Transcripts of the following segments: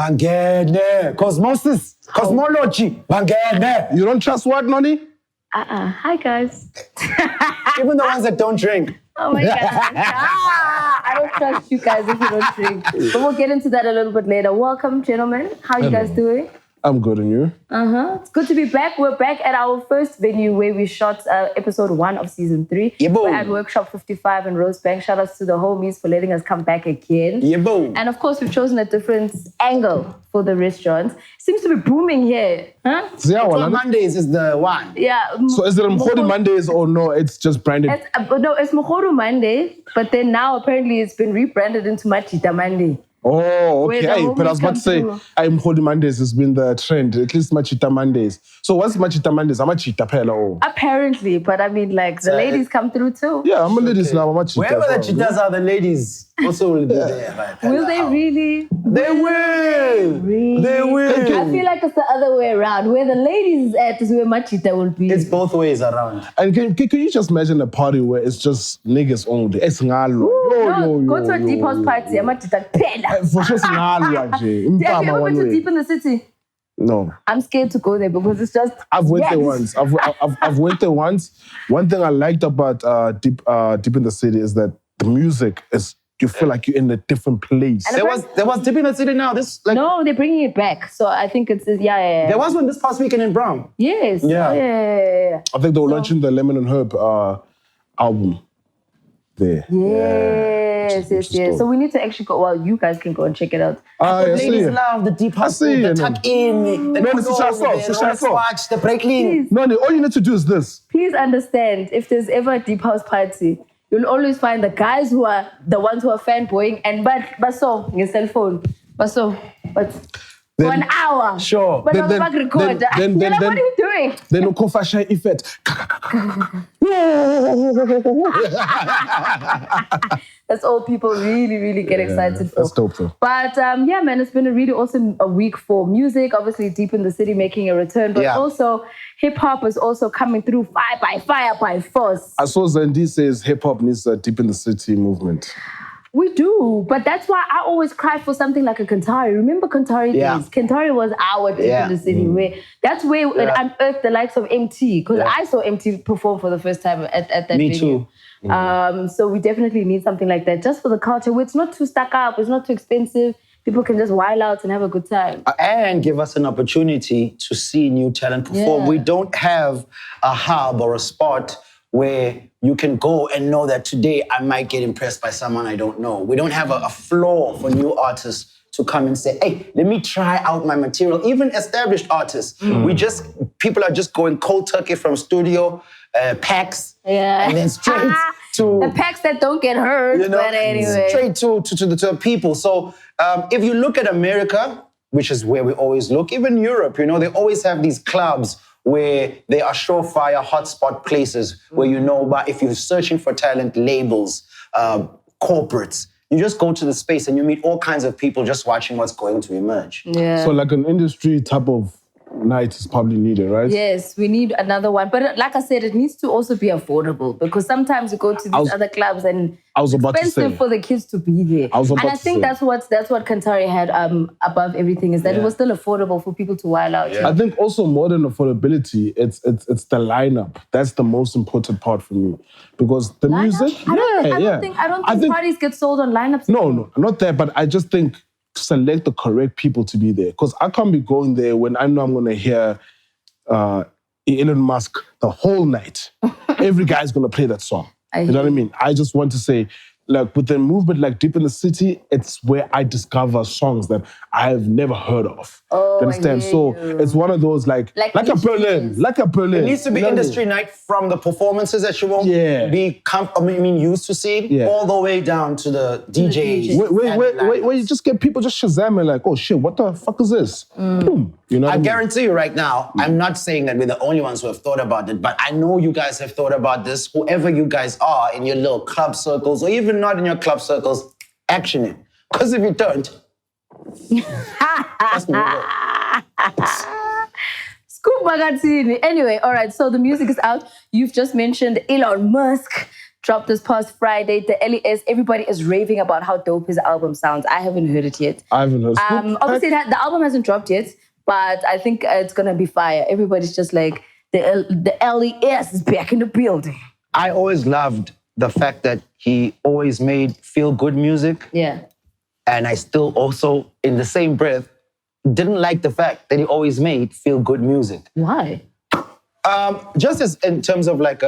Bangene. Cosmosis. Cosmology. Bangene. You don't trust what, Noni? Hi, guys. Even the ones that don't drink. Oh my God. I don't trust you guys if you don't drink. But we'll get into that a little bit later. Welcome, gentlemen. How are you guys doing? I'm good, and you? It's good to be back. We're back at our first venue where we shot episode 1 of season 3. We're at Workshop 55 in Rosebank. Shout outs to the homies for letting us come back again. And of course, we've chosen a different angle for the restaurant. Seems to be booming here. Huh? Mondays is the one. Yeah. So is it Mkhodu Mondays or no? It's just branded? No, it's Mkhodu Monday, but then now apparently it's been rebranded into Machita Monday. Oh, okay. But I was about to say, Mkhodu Mondays has been the trend, at least Machita Mondays. So what's Machita Mondays? Machita Pela. Apparently, but I mean, like, the ladies come through too. Yeah, I'm a ladies now. Machita. Wherever the cheetahs are, the ladies also will be there. Will they really? They will. Really? They will. I feel like it's the other way around. Where the ladies is at is where Machita will be. It's both ways around. And can you just imagine a party where it's just niggas only? It's ngalo. Go to a deep house party. Machita Pela. For sure, ngalo. Have you ever been to Deep in the City? No. I'm scared to go there because it's just... I've went there once. I've went there once. One thing I liked about Deep in the City is that the music is... You feel like you're in a different place. There was Deep in the City now. No, they're bringing it back. So I think it's... Yeah. There was one this past weekend in Brown. Yes. Yeah. Yeah. I think they were launching the Lemon and Herb album there. Yes. So we need to actually go. Well, you guys can go and check it out. Ladies love the deep house, the tuck in, the watch, the break-in. No, all you need to do is this. Please understand, if there's ever a deep house party, you'll always find the guys who are the ones who are fanboying and but so your cell phone. But for an hour. Sure. But on the back recorder. What are you doing? Then no confession effect. That's all people really, really get excited for. That's dope though. But yeah, man, it's been a really awesome week for music. Obviously, Deep in the City making a return, but also hip hop is also coming through fire by force. I saw Zandy says hip hop needs a Deep in the City movement. We do, but that's why I always cry for something like a Kantari. Remember Kantari days? Kantari was our Deep in the City. That's where it unearthed the likes of MT, because I saw MT perform for the first time at that venue. Me too. So we definitely need something like that, just for the culture, where it's not too stuck up, it's not too expensive. People can just wild out and have a good time. And give us an opportunity to see new talent perform. We don't have a hub or a spot where you can go and know that today I might get impressed by someone I don't know. We don't have a floor for new artists to come and say, hey, let me try out my material. Even established artists. People are just going cold turkey from studio, packs, and then straight to... The packs that don't get hurt, but anyway. Straight to the people. So if you look at America, which is where we always look, even Europe, they always have these clubs where they are surefire hotspot places where but if you're searching for talent, labels, corporates, you just go to the space and you meet all kinds of people just watching what's going to emerge. Yeah. So like an industry type of night is probably needed, right? Yes, we need another one. But like I said, it needs to also be affordable, because sometimes you go to these other clubs and it's expensive for the kids to be there. I think that's what Kantari had above everything, is that it was still affordable for people to wild out. I think also more than affordability, it's the lineup. That's the most important part for me, because the music. I don't think parties get sold on lineups. No, not that. But I just think select the correct people to be there, because I can't be going there when I know I'm going to hear Elon Musk the whole night. Every guy's going to play that song. You know what I mean? I just want to say, like, with a movement like Deep in the City, it's where I discover songs that I've never heard of. Oh, you understand? So it's one of those like a Berlin. It needs to be industry night, from the performances that you won't be used to seeing, all the way down to the DJs. Where you just get people just shazamming like, oh shit, what the fuck is this? Boom. I guarantee you right now, I'm not saying that we're the only ones who have thought about it, but I know you guys have thought about this. Whoever you guys are in your little club circles, or even not in your club circles, action it. Because if you don't, that's Scoop Makhathini. Anyway, all right, so the music is out. You've just mentioned Elon Musk. dropped this past Friday, the L.E.S. Everybody is raving about how dope his album sounds. I haven't heard it yet. I haven't heard it. Obviously, the album hasn't dropped yet, but I think it's going to be fire. Everybody's just like, the L.E.S. is back in the building. I always loved the fact that he always made feel-good music. Yeah. And I still also, in the same breath, didn't like the fact that he always made feel-good music. Why? Just as in terms of like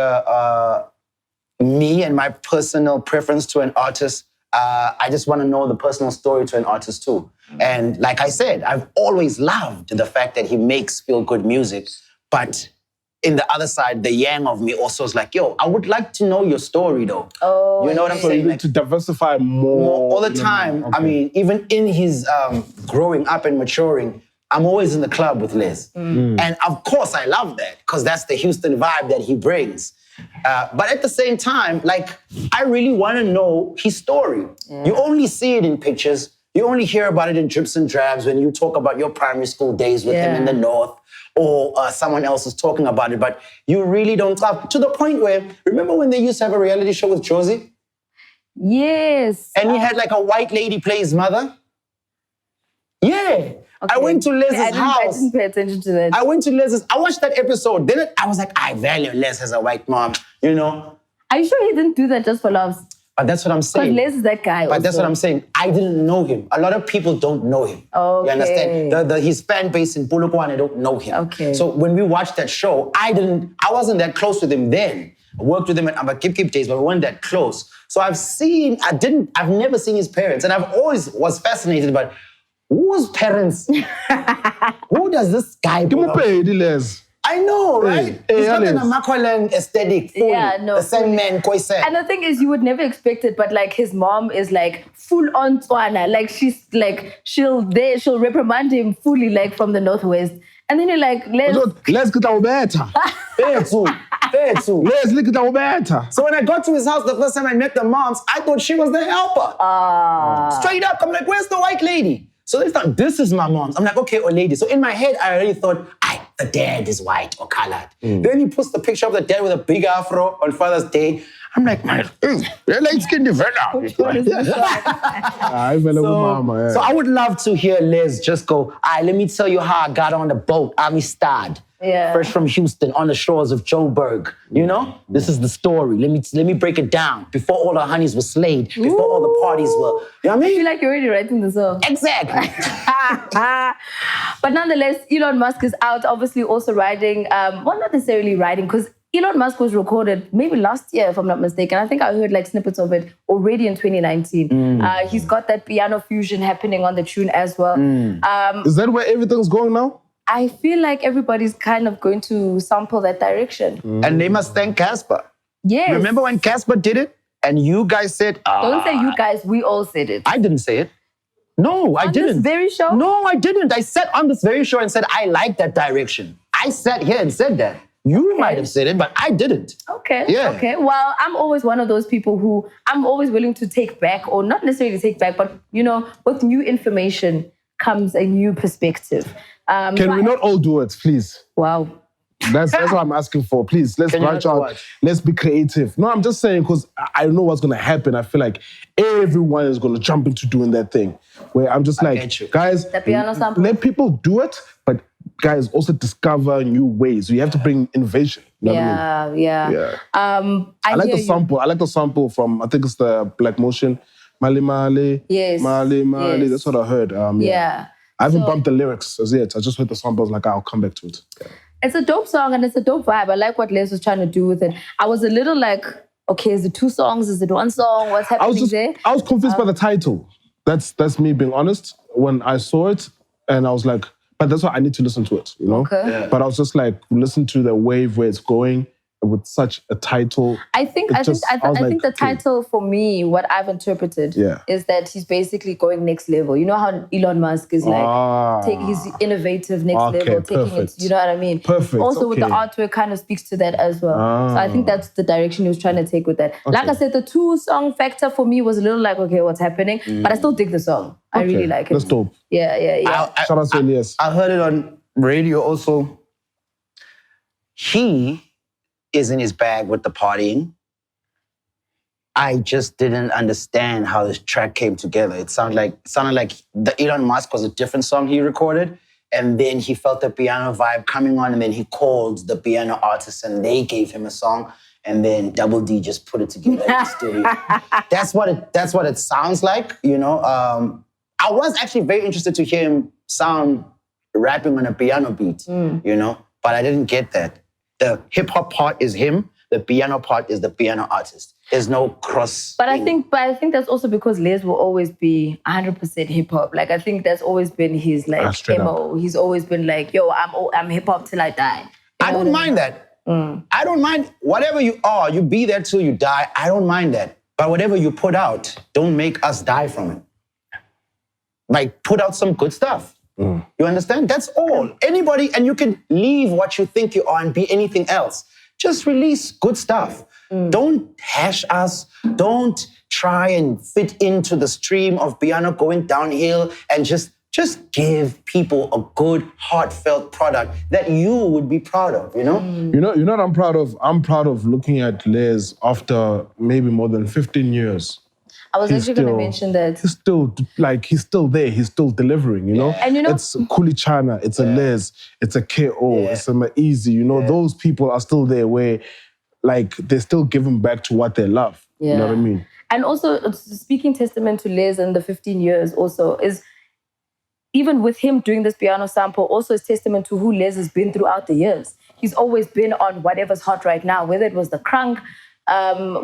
me and my personal preference to an artist, I just want to know the personal story to an artist too. And like I said, I've always loved the fact that he makes feel-good music, but in the other side, the yang of me also is like, yo, I would like to know your story though. Oh, you know what I'm saying? Like, to diversify more all the time. Okay. I mean, even in his growing up and maturing, I'm always in the club with L.E.S. And of course I love that because that's the Houston vibe that he brings. But at the same time, like, I really want to know his story. Yeah. You only see it in pictures. You only hear about it in drips and drabs when you talk about your primary school days with him in the North, or someone else is talking about it, but you really don't talk. To the point where, remember when they used to have a reality show with Josie? Yes. And he had like a white lady play his mother? Yeah. Okay. I went to L.E.S.'s house. I didn't pay attention to that. I went to L.E.S.'s, I watched that episode. Then I was like, I value L.E.S. as a white mom, you know? Are you sure he didn't do that just for laughs? But that's what I'm saying. Because L.E.S. is that guy. But that's what I'm saying. I didn't know him. A lot of people don't know him. Okay. You understand? His fan base in Polokwane don't know him. Okay. So when we watched that show, I wasn't that close with him then. I worked with him at amacomments days, but we weren't that close. So I've never seen his parents. And I've always was fascinated by whose parents? Who does this guy belong? I know, right? He's got an Amakolan aesthetic. Yeah, no. The same man, Koise. And the thing is, you would never expect it, but like his mom is like full on Tswana. Like she's like, she'll reprimand him fully, like from the Northwest. And then you're like, let's get our better. Let's look at our better. So when I got to his house the first time I met the moms, I thought she was the helper. Straight up, I'm like, where's the white lady? So they thought, this is my mom's. I'm like, okay, old lady. So in my head, I already thought, the dad is white or colored. Then he puts the picture of the dad with a big afro on Father's Day. I'm like, man, they're light-skinned fella. So I would love to hear L.E.S. just go, let me tell you how I got on the boat. Amistad. Yeah. Fresh from Houston on the shores of Joburg. You know? This is the story. Let me break it down. Before all the honeys were slayed, before all the parties were. You know what I mean? I feel like you're already writing the song. Exactly. But nonetheless, Elon Musk is out, obviously also riding, well, not necessarily riding, because Elon Musk was recorded maybe last year, if I'm not mistaken. I think I heard like snippets of it already in 2019. He's got that piano fusion happening on the tune as well. Is that where everything's going now? I feel like everybody's kind of going to sample that direction. And they must thank Casper. Yes. Remember when Casper did it? And you guys said... Don't say you guys, we all said it. I didn't say it. No, I didn't. On this very show? No, I didn't. I sat on this very show and said, I like that direction. I sat here and said that. You might have said it, but I didn't. Okay. Yeah. Okay. Well, I'm always one of those people who I'm always willing to take back, or not necessarily take back, but, you know, with new information comes a new perspective. Can we not all do it, please? Wow. That's what I'm asking for. Please, let's branch out. Let's be creative. No, I'm just saying because I know what's going to happen. I feel like everyone is going to jump into doing that thing. Where I'm just like, guys, let people do it, but guys, also discover new ways. You have to bring innovation. You know what I mean? Yeah. I like the sample. I like the sample from, I think it's the Black Motion. Mali Mali. Yes. Mali Mali. Yes. That's what I heard. I haven't bumped the lyrics as yet. I just heard the sample. I was like, I'll come back to it. Yeah. It's a dope song and it's a dope vibe. I like what L.E.S was trying to do with it. I was a little like, okay, is it 2 songs? Is it 1 song? What's happening there? I was confused by the title. That's me being honest. When I saw it, and I was like, but that's why I need to listen to it, you know? Okay. Yeah. But I was just like, listen to the wave where it's going with such a title. I think the title for me, what I've interpreted is that he's basically going next level. You know how Elon Musk is like, he's innovative next level, taking it, you know what I mean? Perfect. Also with the artwork kind of speaks to that as well. So I think that's the direction he was trying to take with that. Like I said, the 2-song factor for me was a little like, okay, what's happening? But I still dig the song. I really like it. That's dope. Yeah. Shout out to L.E.S. I heard it on radio also. He is in his bag with the partying. I just didn't understand how this track came together. It sounded like the Elon Musk was a different song he recorded, and then he felt the piano vibe coming on, and then he called the piano artist, and they gave him a song, and then Double D just put it together in the studio. That's what it sounds like, you know. I was actually very interested to hear him sound rapping on a piano beat, you know, but I didn't get that. The hip hop part is him. The piano part is the piano artist. There's no cross. But I think that's also because Les will always be 100% hip hop. Like I think that's always been his like MO. He's always been like, yo, I'm hip hop till I die. I don't mind that. I don't mind whatever you are. You be there till you die. I don't mind that. But whatever you put out, don't make us die from it. Like put out some good stuff. You understand? That's all. Anybody, and you can leave what you think you are and be anything else. Just release good stuff. Don't hash us. Don't try and fit into the stream of piano going downhill, and just give people a good, heartfelt product that you would be proud of, you know? You know what I'm proud of? I'm proud of looking at Les after maybe more than 15 years. I was actually going to mention that. He's still there. He's still delivering, you know? And you know, it's Kulichana, it's a Les, it's a KO, it's a Easy, you know? Those people are still there where, like, they're still giving back to what they love. You know what I mean? And also, speaking testament to Les and the 15 years also is, even with him doing this piano sample, also is testament to who Les has been throughout the years. He's always been on whatever's hot right now, whether it was the crunk,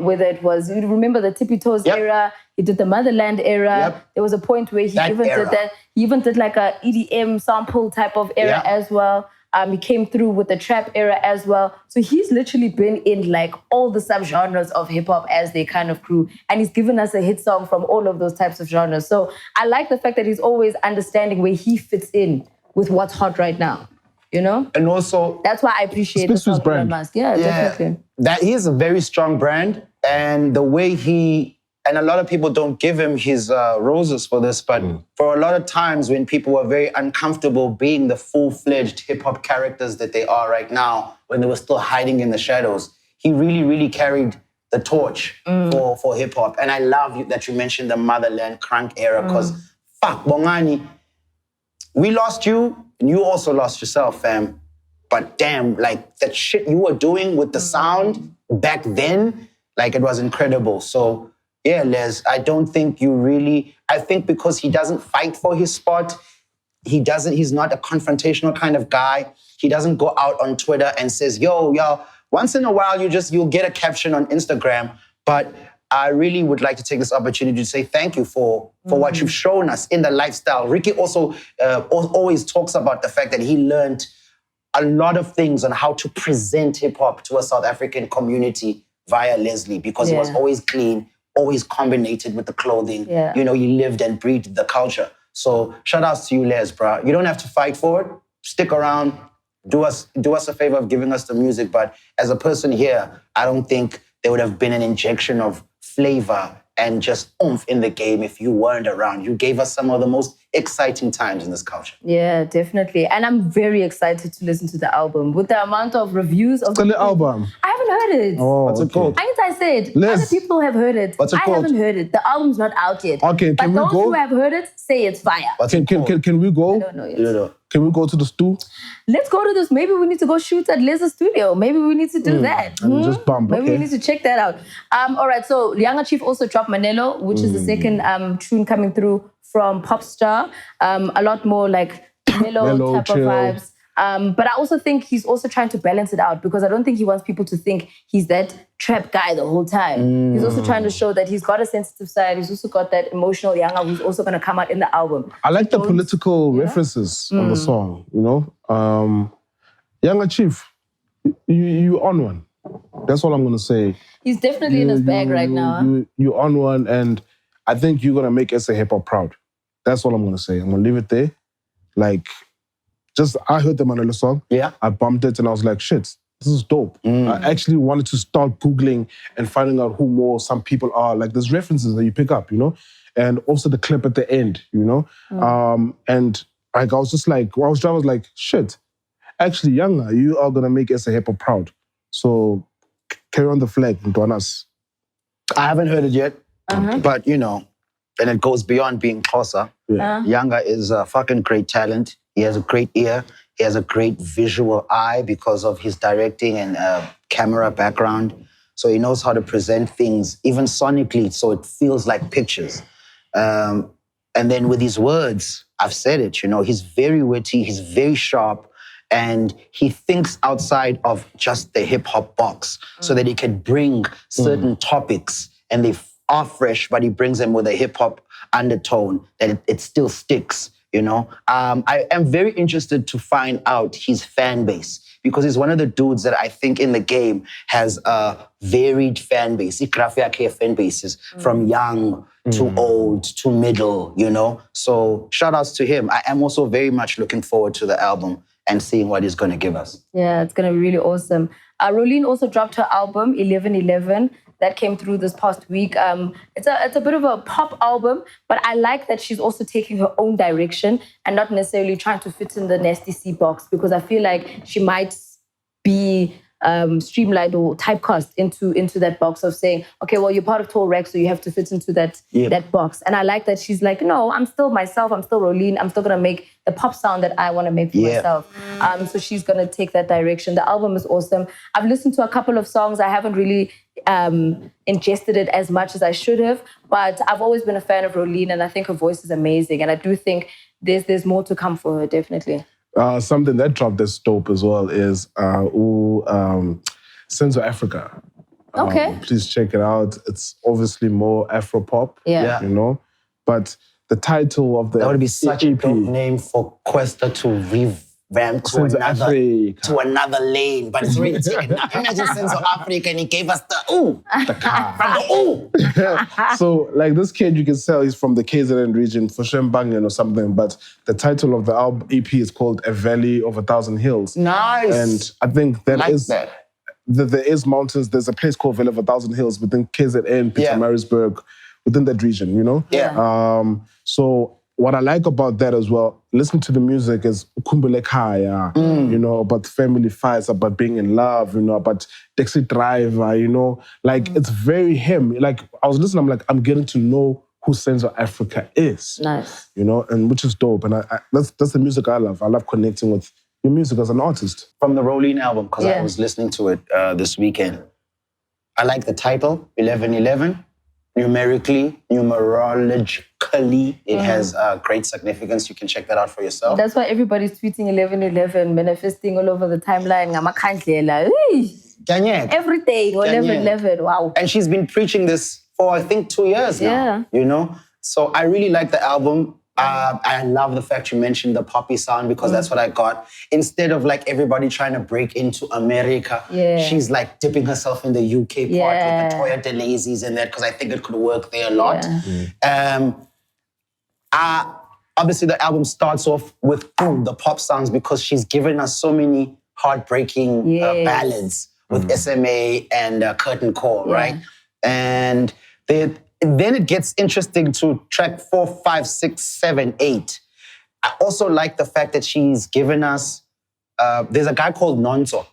whether it was, you remember the Tippy Toes era, he did the Motherland era. There was a point where he even did like a EDM sample type of era as well. He came through with the trap era as well. So he's literally been in like all the subgenres of hip hop as they kind of grew. And he's given us a hit song from all of those types of genres. So I like the fact that he's always understanding where he fits in with what's hot right now. You know? And also, that's why I appreciate the song Elon Musk. Yeah, definitely. That he is a very strong brand, and the way and a lot of people don't give him his roses for this, but for a lot of times when people were very uncomfortable being the full-fledged hip-hop characters that they are right now, when they were still hiding in the shadows, he really, really carried the torch for hip-hop. And I love that you mentioned the Motherland crunk era, because fuck, Bongani, we lost you, and you also lost yourself, fam. But damn, like that shit you were doing with the sound back then, like it was incredible. So yeah, Les, I don't think I think because he doesn't fight for his spot, he's not a confrontational kind of guy. He doesn't go out on Twitter and says, yo, once in a while you'll get a caption on Instagram, but I really would like to take this opportunity to say thank you for what you've shown us in the lifestyle. Ricky also always talks about the fact that he learned a lot of things on how to present hip-hop to a South African community via Leslie, because he was always clean, always combinated with the clothing. You know, you lived and breathed the culture. So shout outs to you, Les, bro. You don't have to fight for it. Stick around. Do us a favor of giving us the music. But as a person here, I don't think there would have been an injection of flavor and just oomph in the game if you weren't around. You gave us some of the most exciting times in this culture. Yeah, definitely. And I'm very excited to listen to the album. With the amount of reviews of the album. I haven't heard it. Oh, what's it called? I said, other people have heard it. What's it called? I haven't heard it. The album's not out yet. Okay, can we go? But those who have heard it say it's fire. Can we go? I don't know yet. Can we go to the stew? Let's go to this. Maybe we need to go shoot at Liz's studio. Maybe we need to do that. Just bump. Maybe we need to check that out. All right, so Younger Chief also dropped Manelo, which is the second tune coming through from Popstar. A lot more like mellow type chill. of vibes. But I also think he's also trying to balance it out, because I don't think he wants people to think he's that trap guy the whole time. He's also trying to show that he's got a sensitive side. He's also got that emotional Younger who's also going to come out in the album. I like the political references on the song, you know? Younger Chief, you on one. That's all I'm going to say. He's definitely in his bag right now. You on one, and I think you're going to make SA Hip Hop proud. That's all I'm going to say. I'm going to leave it there. Like, I heard the Manolo song. Yeah. I bumped it and I was like, shit, this is dope. I actually wanted to start Googling and finding out who some people are. Like, there's references that you pick up, you know? And also the clip at the end, you know? And like, I was just like, while I was driving, I was like, shit, actually, Younger, you are going to make SA Hip Hop proud. So carry on the flag, Ntuanas. I haven't heard it yet, but you know, and it goes beyond being Xhosa. Yanga is a fucking great talent. He has a great ear. He has a great visual eye because of his directing and camera background. So he knows how to present things, even sonically, so it feels like pictures. And then with his words, I've said it, you know, he's very witty, he's very sharp, and he thinks outside of just the hip-hop box so that he can bring certain topics, and they are fresh, but he brings them with a hip-hop undertone that it still sticks, you know? I am very interested to find out his fan base, because he's one of the dudes that I think in the game has a varied fan base. Fan bases from young to old to middle, you know? So shout outs to him. I am also very much looking forward to the album and seeing what he's going to give us. Yeah, it's going to be really awesome. Rolene also dropped her album, 1111. That came through this past week. It's a bit of a pop album, but I like that she's also taking her own direction and not necessarily trying to fit in the Nasty C box, because I feel like she might be streamlined or typecast into that box of saying, okay, well, you're part of Tall Rex, so you have to fit into that box. And I like that she's like, no, I'm still myself. I'm still Rolene. I'm still going to make the pop sound that I want to make for myself. So she's going to take that direction. The album is awesome. I've listened to a couple of songs. I haven't really ingested it as much as I should have, but I've always been a fan of Rolene, and I think her voice is amazing. And I do think there's more to come for her, definitely. Something that dropped this dope as well is Senzo Africa. Okay. Please check it out. It's obviously more Afro-pop, you know, but the title of the That would be such EP, a dope name for Questa to revamp to another lane, but it's really taken. Imagine Senzo Africa and he gave us the car. From the So like this kid, you can tell he's from the KZN region, for Shembangan or something, but the title of the album EP is called A Valley of a Thousand Hills. Nice. And I think there is mountains. There's a place called Valley of a Thousand Hills within KZN, Pietermaritzburg, within that region, you know? So what I like about that as well, listening to the music is Ukhumbule Khaya, you know, about family fights, about being in love, you know, about taxi driver, you know, like it's very him. Like I was listening, I'm like, I'm getting to know who Senzo Africa is. Nice. You know, and which is dope. And that's the music I love. I love connecting with your music as an artist. From the Rolene album, because I was listening to it this weekend. I like the title, 1111. Numerologically, it has great significance. You can check that out for yourself. That's why everybody's tweeting 1111, manifesting all over the timeline. Everything, 1111, wow. And she's been preaching this for, I think, 2 years now, you know? So I really like the album. I love the fact you mentioned the poppy sound, because that's what I got. Instead of like everybody trying to break into America, she's like dipping herself in the UK part with the Toya DeLazy's and that, because I think it could work there a lot. Obviously, the album starts off with the pop sounds, because she's given us so many heartbreaking ballads with SMA and Curtain Call, right? And then it gets interesting to track 4, 5, 6, 7, 8. I also like the fact that she's given us, there's a guy called Nonso.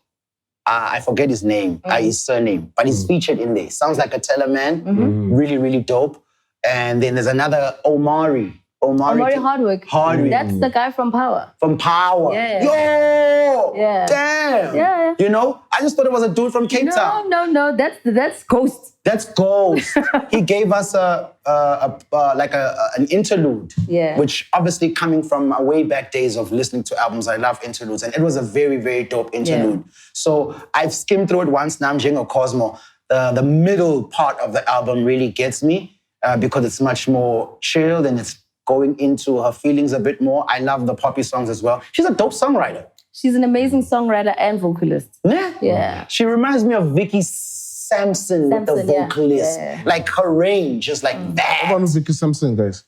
I forget his name, his surname, but he's featured in there. Sounds like a Teleman, really, really dope. And then there's another Omari Hardwick. That's the guy from Power. From Power. Yeah. Damn. Yeah. You know, I just thought it was a dude from Cape Town. No, that's Ghost. That's Ghost. He gave us an interlude, which obviously coming from my way back days of listening to albums, I love interludes, and it was a very, very dope interlude. So I've skimmed through it once, Namjing or Cosmo. The middle part of the album really gets me because it's much more chilled and it's going into her feelings a bit more. I love the poppy songs as well. She's a dope songwriter. She's an amazing songwriter and vocalist. Yeah. She reminds me of Vicky Sampson with the vocalist. Like her range is like that. What about Vicky Sampson, guys?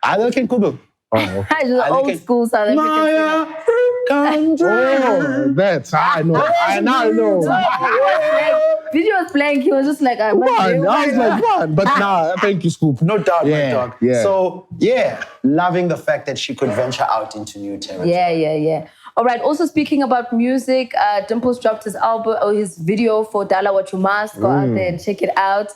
I look in Google. She's an old school South African singer. That's I know. Video was playing, he was just like, I was like, what? But thank you, Scoop. No doubt, my dog. Yeah. So, loving the fact that she could venture out into new territory. Yeah. All right. Also speaking about music, Dimples dropped his album or his video for Dala What You Must. Go out there and check it out.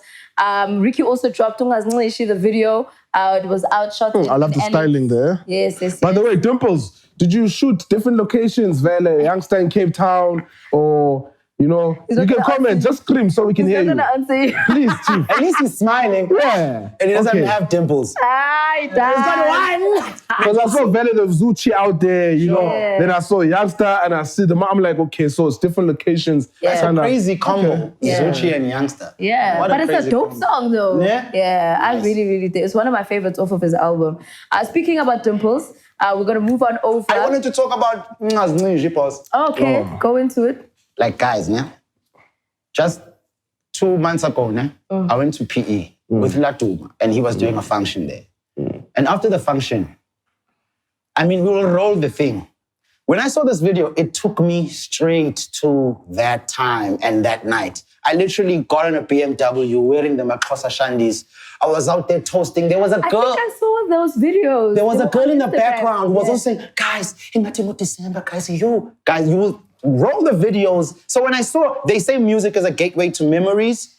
Ricky also dropped UNGAZINCISHI, the video. It was outshot. I love the styling there. Yes. By the way, Dimples, did you shoot different locations, Vele, Youngster in Cape Town, or... You know, you can comment, just scream so we can hear you. He's not going to answer you. Please, Chief. At least he's smiling. Yeah. And he doesn't have dimples. He's got one. Because I saw Vele the Zuchi out there, you know. Then I saw Youngster and I see them. I'm like, okay, so it's different locations. That's a crazy combo. Zuchi and Youngster. Yeah, but it's a dope song though. Yeah, I really did. It's one of my favorites off of his album. Speaking about Dimples, we're going to move on over. I wanted to talk about UNGAZINCISHI. Okay, go into it. Like, guys, just 2 months ago, I went to PE with Latuma, and he was doing a function there. And after the function, I mean, we will roll the thing. When I saw this video, it took me straight to that time and that night. I literally got on a BMW wearing the Maxhosa Shandis. I was out there toasting. There was a girl. I think I saw those videos. There was a girl in the background who was also saying, guys, in December, guys, you will roll the videos. So when I saw, they say music is a gateway to memories,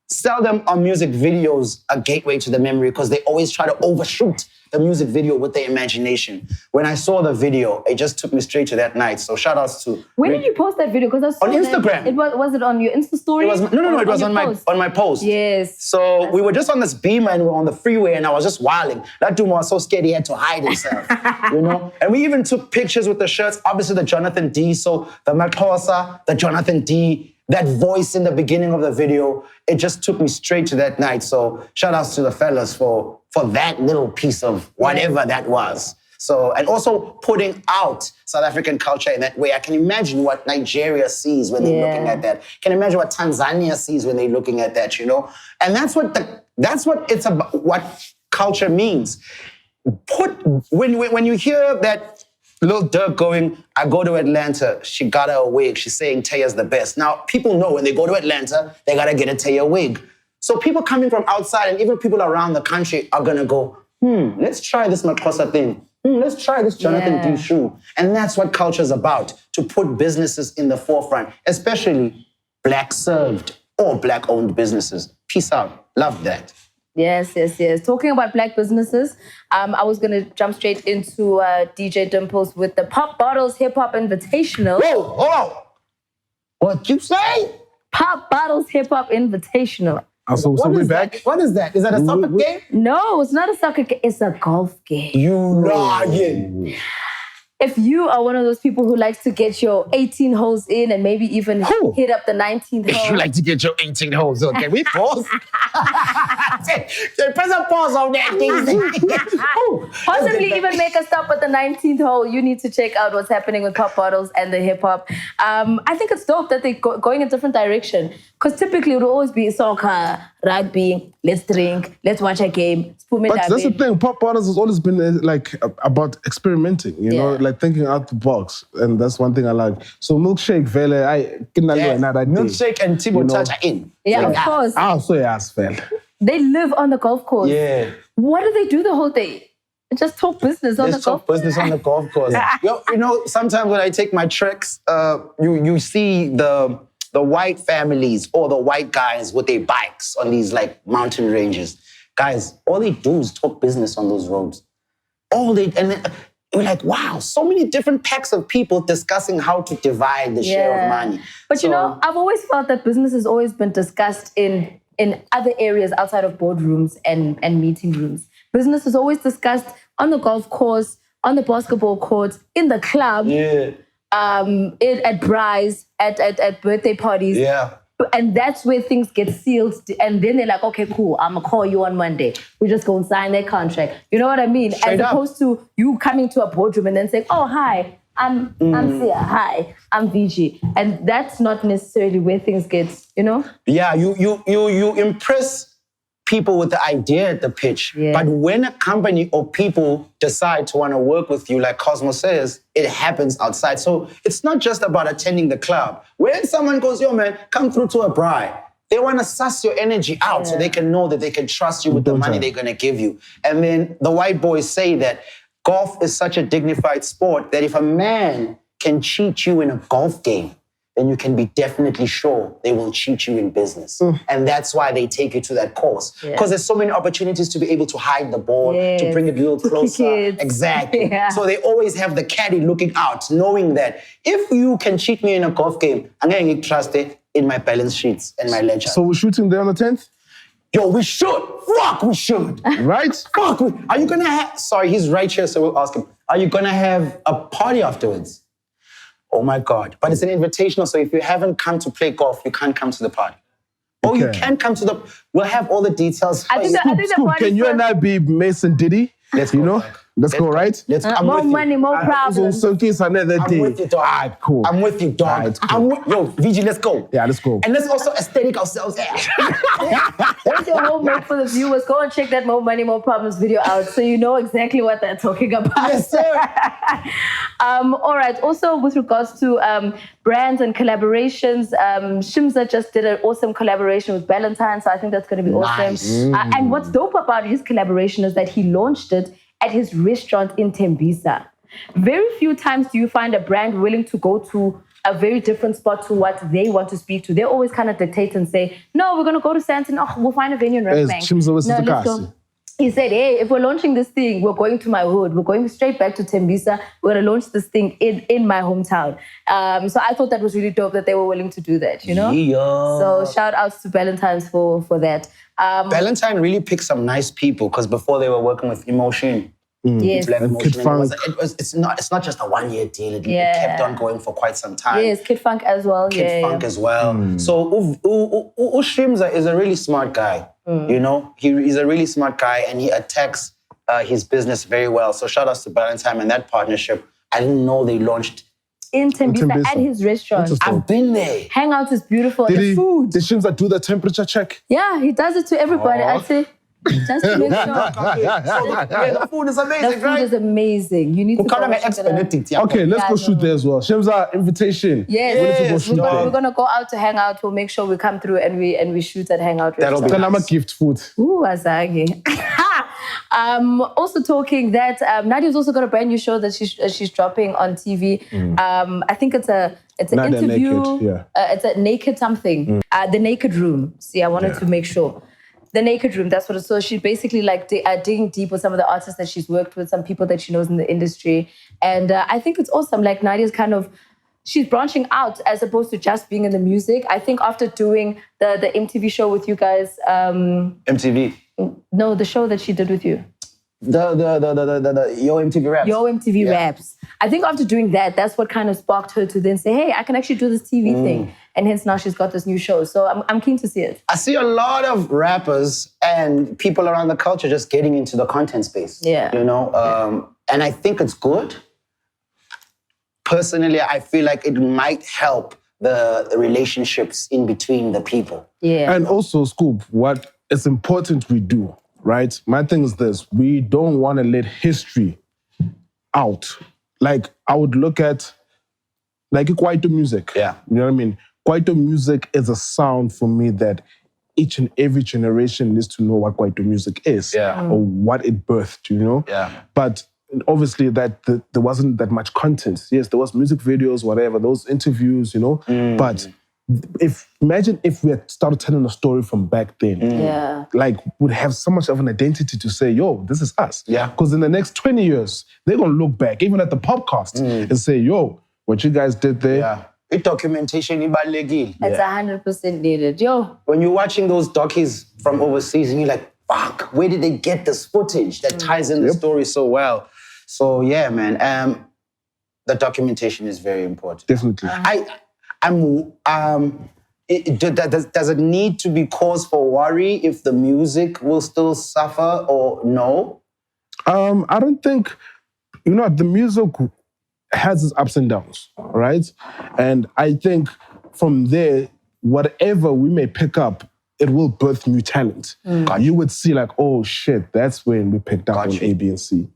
seldom are music videos a gateway to the memory because they always try to overshoot the music video with their imagination. When I saw the video, it just took me straight to that night. So shout outs to... When did you post that video? Because I saw on Instagram. Was it on your Insta story? It was, no, it was on my post. Yes. So we were just on this beamer and we were on the freeway and I was just wilding. That dude was so scared he had to hide himself, you know? And we even took pictures with the shirts, obviously the Jonathan D. So the Makhosa, the Jonathan D., that voice in the beginning of the video, it just took me straight to that night. So shout outs to the fellas for that little piece of whatever that was. So, and also putting out South African culture in that way. I can imagine what Nigeria sees when they're looking at that. I can imagine what Tanzania sees when they're looking at that, you know? And that's what it's about, what culture means. When you hear that Lil Durk going, I go to Atlanta, she got her a wig, she's saying Taya's the best. Now, people know when they go to Atlanta, they gotta get a Taya wig. So people coming from outside and even people around the country are gonna go, let's try this Makhosa thing. Let's try this Jonathan D shoe. And that's what culture is about, to put businesses in the forefront, especially Black served or Black owned businesses. Peace out. Love that. Yes. Talking about Black businesses, I was going to jump straight into DJ Dimples with the Pop Bottles Hip Hop Invitational. Whoa, hold on. What you say? Pop Bottles Hip Hop Invitational. So we're back. What is that? Is that a soccer game? No, it's not a soccer game. It's a golf game. You lying. If you are one of those people who likes to get your 18 holes in and maybe even hit up the 19th hole. If you like to get your 18 holes in, can we pause? Press a pause on that thing. Possibly even make a stop at the 19th hole. You need to check out what's happening with Pop Bottles and the hip hop. I think it's dope that they're going in a different direction. Because typically it would always be soccer, rugby, let's drink, let's watch a game. But that's the thing. Pop Bottles has always been like about experimenting, you know, like thinking out the box. And that's one thing I like. So Milkshake, Vele, Milkshake and Thibaut Touch are in. Yeah, of course. So yes, Vele. They live on the golf course. Yeah. What do they do the whole day? Just talk business on the golf course. Business on the golf course. You know, sometimes when I take my treks, you see the white families or the white guys with their bikes on these like mountain ranges. Guys, all they do is talk business on those roads. And then we're like, wow, so many different packs of people discussing how to divide the share of money. But you know, I've always felt that business has always been discussed in other areas outside of boardrooms and meeting rooms. Business is always discussed on the golf course, on the basketball court, in the club, at brides, at birthday parties. Yeah. And that's where things get sealed. And then they're like, okay, cool, I'm going to call you on Monday. We just go and sign that contract. You know what I mean? Straight As opposed to you coming to a boardroom and then saying, oh, hi, I'm Sia. Hi, I'm VG. And that's not necessarily where things get, you know? Yeah, you impress people with the idea at the pitch. Yeah. But when a company or people decide to want to work with you, like Cosmo says, it happens outside. So it's not just about attending the club. When someone goes, yo, man, come through to a bride, they want to suss your energy out so they can know that they can trust you with the money they're going to give you. And then the white boys say that golf is such a dignified sport that if a man can cheat you in a golf game, then you can be definitely sure they will cheat you in business. And that's why they take you to that course. Because there's so many opportunities to be able to hide the ball, to bring it a little closer. Exactly. So they always have the caddy looking out, knowing that if you can cheat me in a golf game, I'm going to trust it in my balance sheets and my ledger. So we're shooting there on the 10th? Yo, we should. Fuck, we should. Right? Fuck. Are you going to have... Sorry, he's right here, so we'll ask him. Are you going to have a party afterwards? Oh my God. But it's an invitational, so if you haven't come to play golf, you can't come to the party. Or you can come to the... We'll have all the details. I think Scoop, can you and I be Mason Diddy? Let's go. You know? Let's go, right? Let's go. More money, more problems. So in case another day. I'm with you, dog. All right, cool. I'm with you, dog. Right, cool. Yo, VG, let's go. Yeah, let's go. And let's also aesthetic ourselves. That's your homework for the viewers. Go and check that More Money, More Problems video out so you know exactly what they're talking about. Yes, sir. All right. Also, with regards to brands and collaborations, Shimza just did an awesome collaboration with Valentine, so I think that's going to be awesome. And what's dope about his collaboration is that he launched it at his restaurant in Tembisa. Very few times do you find a brand willing to go to a very different spot to what they want to speak to. They always kind of dictate and say, no, we're going to go to Sandton. Oh, we'll find a venue in Redbank. No, let's go. He said, hey, if we're launching this thing, we're going to my hood. We're going straight back to Tembisa. We're going to launch this thing in my hometown. So I thought that was really dope that they were willing to do that, you know? Yeah. So shout outs to Valentine's for that. Valentine really picked some nice people because before they were working with Emotion. Yes. It's not just a 1-year deal. It kept on going for quite some time. Yes, Kid Funk as well. Kid Funk as well. So Shimza is a really smart guy. You know, he's a really smart guy and he attacks his business very well. So shout outs to Valentine and that partnership. I didn't know they launched in Tembisa at his restaurant. I've been there. Hangout is beautiful. Did food. Did Shimza do the temperature check? Yeah, he does it to everybody. I'd say. Just to make sure. The food is amazing, The food is amazing. You need to go. Okay, let's go shoot there as well. Shimza, invitation. Yes. We're going to go out to hang out. We'll make sure we come through and we shoot at Hangout restaurant. That'll be nice. Gift food. Ooh, Azagi. Also talking that Nadia's also got a brand new show that she's dropping on TV. I think it's an interview. Naked, it's a naked something. The Naked Room. See, I wanted to make sure. The Naked Room, that's what it's so. She's basically like digging deep with some of the artists that she's worked with, some people that she knows in the industry. And I think it's awesome. Like Nadia's she's branching out as opposed to just being in the music. I think after doing the MTV show with you guys. MTV? No, the show that she did with you. The Yo MTV Raps. Yo MTV Raps. I think after doing that, that's what kind of sparked her to then say, hey, I can actually do this TV thing. And hence now she's got this new show. So I'm keen to see it. I see a lot of rappers and people around the culture just getting into the content space. Yeah. You know? And I think it's good. Personally, I feel like it might help the relationships in between the people. Yeah. And also, Scoop, what is important we do, right? My thing is this. We don't want to let history out. Like, I would look at, like, Kwaito music. Yeah. You know what I mean? Kwaito music is a sound for me that each and every generation needs to know what Kwaito music is. Or what it birthed, you know? Yeah. But obviously there wasn't that much content. Yes, there was music videos, whatever, those interviews, you know? But imagine if we had started telling a story from back then. Like, would have so much of an identity to say, yo, this is us. Yeah. Because in the next 20 years, they're going to look back, even at the POPcast, and say, yo, what you guys did there. Yeah. Documentation ibalulekile. It's 100% needed. Yo. When you're watching those docus from overseas and you're like, fuck, where did they get this footage that ties in the story so well? So yeah, man, the documentation is very important. Definitely. Does it need to be cause for worry if the music will still suffer or no? I don't think, the music has its ups and downs, right? And I think from there, whatever we may pick up, it will birth new talent. You would see like, oh shit, that's when we picked up on A, B, and C.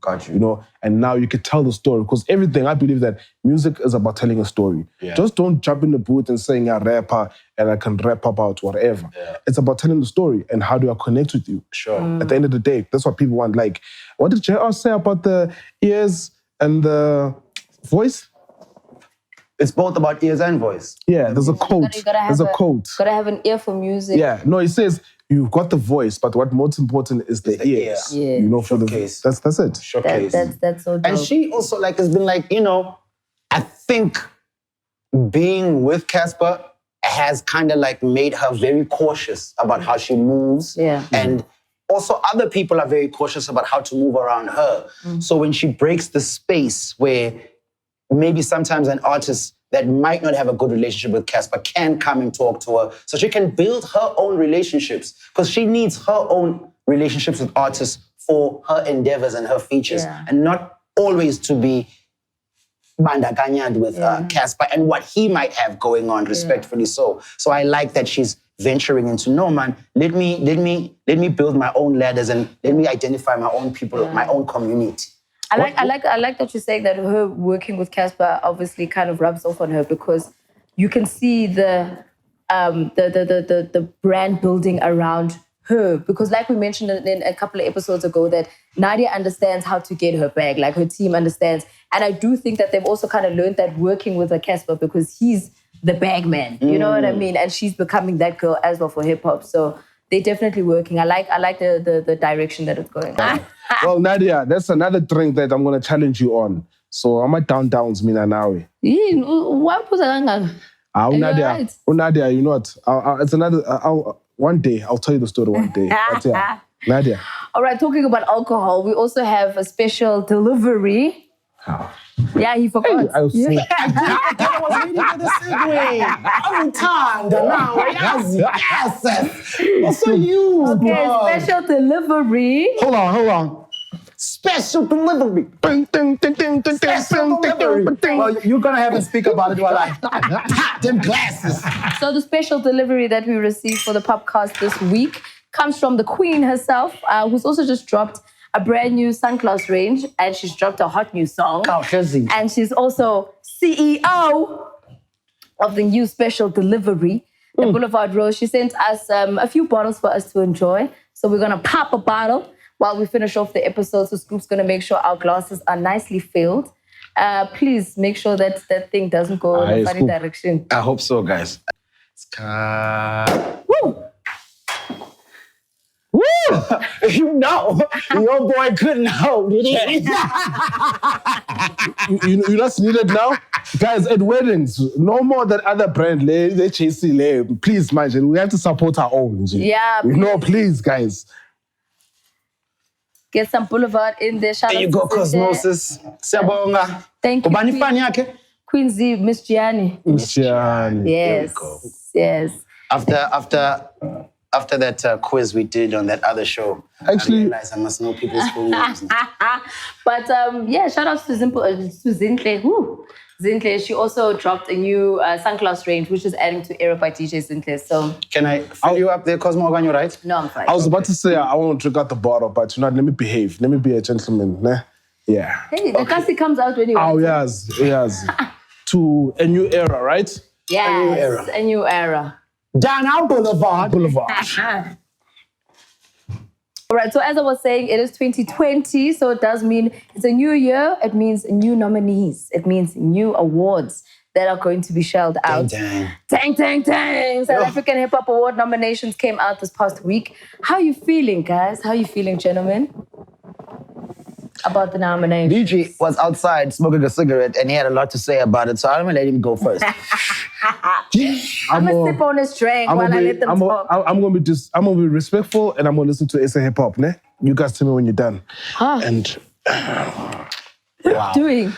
And now you could tell the story. Because everything, I believe that music is about telling a story. Yeah. Just don't jump in the booth and saying I'm a rapper and I can rap about whatever. Yeah. It's about telling the story and how do I connect with you. Sure. At the end of the day, that's what people want. Like, what did JR say about the ears and the voice? It's both about ears and voice. Yeah, there's a quote. There's a quote. Gotta have an ear for music. Yeah, no, it says you've got the voice, but what most important is the ears. Yeah. You know, for Showcase. that's it. Showcase. That's so dope. And she also like has been like, you know, I think being with Casper has kind of like made her very cautious about how she moves. Yeah. And also other people are very cautious about how to move around her. So when she breaks the space where maybe sometimes an artist that might not have a good relationship with Casper can come and talk to her so she can build her own relationships because she needs her own relationships with artists for her endeavors and her features and not always to be bandaganyad with Casper and what he might have going on, respectfully so. So I like that she's venturing into, no man, let me build my own ladders and let me identify my own people, my own community. I like that you're saying that her working with Casper obviously kind of rubs off on her because you can see the brand building around her. Because like we mentioned in a couple of episodes ago that Nadia understands how to get her bag, like her team understands. And I do think that they've also kind of learned that working with a Casper because he's the bag man, you know what I mean? And she's becoming that girl as well for hip hop. So they're definitely working. I like the direction that it's going. Well, Nadia, that's another drink that I'm going to challenge you on. So I'm at downs, mina nawe. What was Nadia? Right? Nadia, you know what? It's another. One day I'll tell you the story. One day. But yeah, Nadia. All right. Talking about alcohol, we also have a special delivery. Yeah, he forgot. I was waiting for the segue. Every time, yes. What's so you? Okay, special delivery. Hold on. Special delivery. Special delivery. Well, you're gonna have to speak about it while I pop them glasses. So the special delivery that we received for the POPcast this week comes from the Queen herself, who's also just dropped a brand new sunglass range, and she's dropped a hot new song. And she's also CEO of the new special delivery, the Boulevard Rose. She sent us a few bottles for us to enjoy. So we're going to pop a bottle while we finish off the episode. So Scoop's going to make sure our glasses are nicely filled. Please make sure that that thing doesn't go in a funny direction. I hope so, guys. Woo! Woo! You know, your boy couldn't hold it. You just need it now? Guys, at weddings, no more that other brand, HAC, please, man, we have to support our own. Yeah. No, please, guys. Get some Boulevard in there. There you go, Cosmosis. Siyabonga. Thank you. Ubani fan yakhe? Queen Z, Miss Gianni. Miss Gianni. Yes. Yes. After that quiz we did on that other show, actually, I realized I must know people's full names. But yeah, shout out to Zintle. Zintle, she also dropped a new sunglass range, which is adding to Era by DJ Zintle. So can I fill you up there, Cosmo? Are you right? No, I'm fine. I was about to say I won't drink out the bottle, but you know, let me behave. Let me be a gentleman. Nah? Yeah. Hey, the cassie comes out when you want. Oh, yes. To a new era, right? Yes, a new era. Down our Boulevard. All right, so as I was saying, it is 2020, so it does mean it's a new year. It means new nominees. It means new awards that are going to be shelled out. Dang. South African Hip Hop Award nominations came out this past week. How are you feeling, guys? How are you feeling, gentlemen? About the nominations. DG was outside smoking a cigarette and he had a lot to say about it, so I'm gonna let him go first. I'm gonna sip on his drink while I let them talk. I'm gonna be respectful and I'm gonna listen to SA Hip Hop, ne? You guys tell me when you're done. And wow. Doing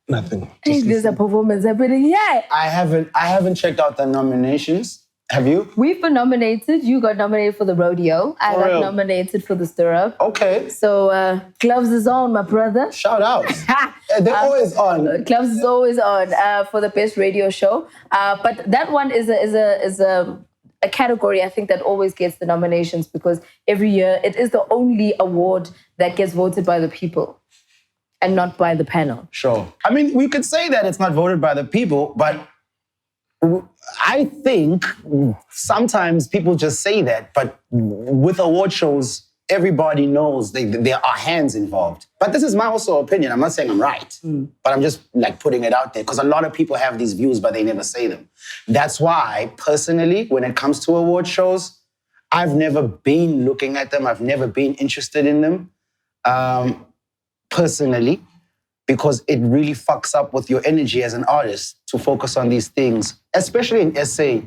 nothing. There's a performance happening. Yeah. I haven't checked out the nominations. Have you? We've been nominated. You got nominated for the rodeo. I got nominated for the stirrup. Okay. So gloves is on, my brother. Shout out. They're always on. Gloves is always on for the best radio show. But that one is a category I think that always gets the nominations because every year it is the only award that gets voted by the people and not by the panel. Sure. I mean, we could say that it's not voted by the people, but I think sometimes people just say that, but with award shows, everybody knows there are hands involved. But this is my also opinion. I'm not saying I'm right, but I'm just like putting it out there because a lot of people have these views, but they never say them. That's why, personally, when it comes to award shows, I've never been looking at them. I've never been interested in them, personally, because it really fucks up with your energy as an artist to focus on these things, especially in SA,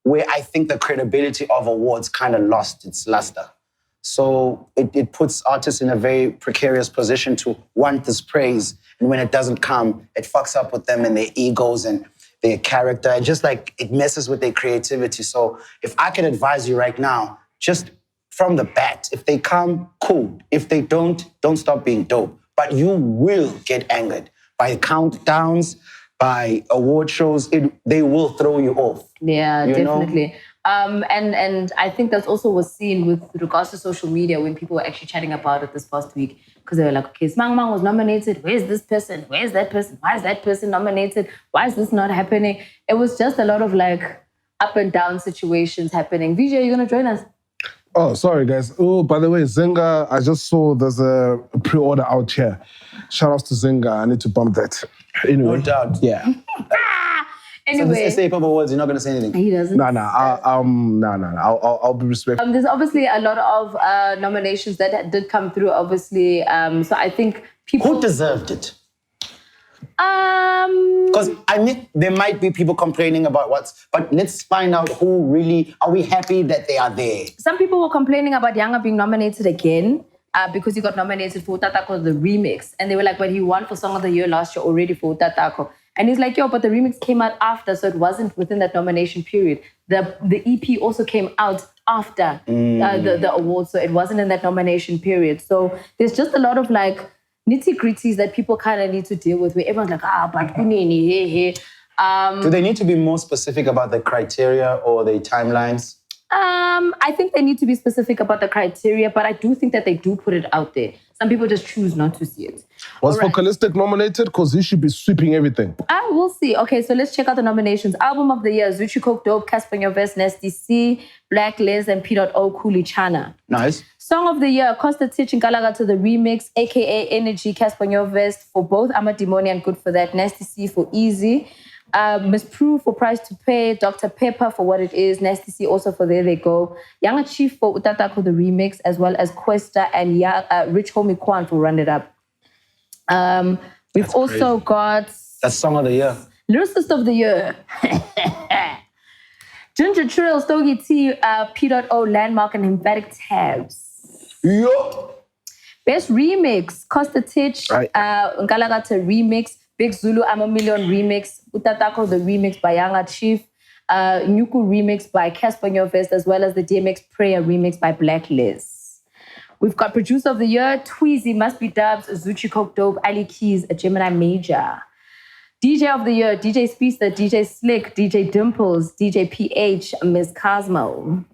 where I think the credibility of awards kind of lost its luster. So it puts artists in a very precarious position to want this praise. And when it doesn't come, it fucks up with them and their egos and their character. And just like it messes with their creativity. So if I can advise you right now, just from the bat, if they come, cool. If they don't stop being dope. But you will get angered by countdowns, by award shows. They will throw you off. Yeah, definitely. Know? And I think that's also was seen with regards to social media when people were actually chatting about it this past week. Because they were like, okay, Smang Mang was nominated. Where's this person? Where's that person? Why is that person nominated? Why is this not happening? It was just a lot of like up and down situations happening. VJ, are you going to join us? Oh, sorry, guys. Oh, by the way, Zenga, I just saw there's a pre-order out here. Shout outs to Zenga. I need to bump that. Anyway. No doubt. Yeah. Anyway. So this SA Pop Awards, you're not going to say anything? He doesn't. No. I'll be respectful. There's obviously a lot of nominations that did come through, obviously. So I think people... Who deserved it? Because there might be people complaining about but let's find out who really, are we happy that they are there? Some people were complaining about Yanga being nominated again because he got nominated for Utatako, the remix. And they were like, but he won for Song of the Year last year already for Utatako. And he's like, but the remix came out after, so it wasn't within that nomination period. The EP also came out after the award, so it wasn't in that nomination period. So there's just a lot of like, nitty-gritties that people kind of need to deal with, where everyone's like, but hey. Do they need to be more specific about the criteria or the timelines? I think they need to be specific about the criteria, but I do think that they do put it out there. Some people just choose not to see it. Was Focalistic nominated? Because he should be sweeping everything. We'll see. Okay, so let's check out the nominations. Album of the Year, Zuchi Coke Dope, Casper Nyovest, Nasty C, L.E.S, and P.O Cooley Chana. Nice. Song of the Year, Costa Titch and Galaga to the remix, aka Energy, Casper Nyovest for both Amadimoni and Good for That, Nasty C for Easy, Miss Prue for Price to Pay, Dr. Pepper for What It Is, Nasty C also for There They Go, Younger Chief for Utatako the remix, as well as Questa and Rich Homie Kwan for Run It Up. We've That's also crazy. got... That's Song of the Year. Lyricist of the Year. Ginger Trill, Stogie T, P.O, Landmark, and Emphatic Tabs. Yo. Best Remix, Costa Titch, Ngalagata Remix, Big Zulu, I'm a Million Remix, Utatako the Remix by Younger Chief, Nyuku Remix by Casper Nyovest, as well as the DMX Prayer Remix by L.E.S. We've got Producer of the Year, Tweezy, Must Be Dubs, Zuchi Coke Dope, Ali Keys, a Gemini Major. DJ of the Year, DJ Speedster, DJ Slick, DJ Dimples, DJ PH, Miss Cosmo.